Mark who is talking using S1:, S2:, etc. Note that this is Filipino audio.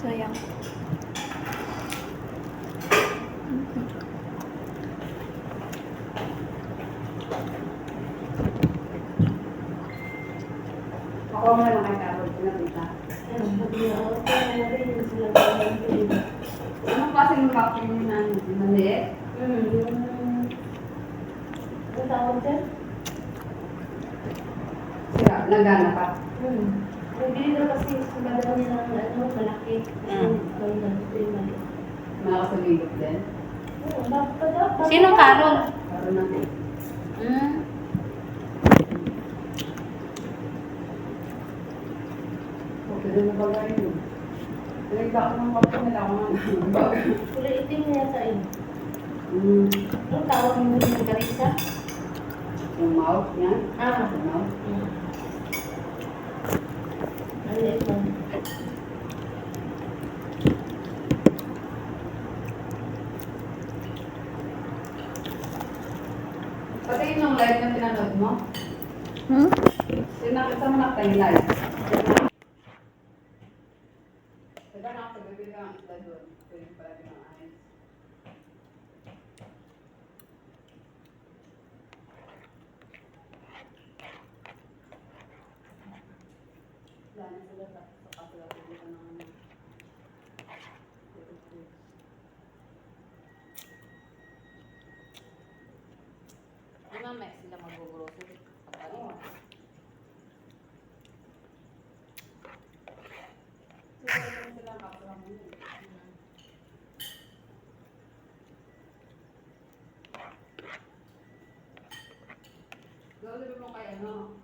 S1: Sayang.
S2: Ako mo lang kay Carol, pinapita. Anong klaseng vacuum na maliit?
S3: Ang tawag dyan?
S2: Sira, nagana pa.
S3: Nagbili na kasi sumadaw niya ng ano, malaki.
S2: Makakasaligit din.
S1: Sinong Carol?
S2: Carol natin. Okay, doon na bagay yun. Nagdako ng vacuum nila ako ng bagay.
S3: Kulay itim na yata yun. Ang tawag mo yung garisa?
S2: Yung mouth niya. Yung mouth.
S3: Maliit lang.
S2: Pati yung live na pinanood mo, yung nakita mo nakita yung live. Diba nakasabibili ka ang isla doon? Pwede pala pinakain. Wala na sila sa kasila pwede ka ng
S1: Ay, mamaya sila mag-grocery.
S2: Oo. Sila ang kapula mo yun. Gawin mo kay ano,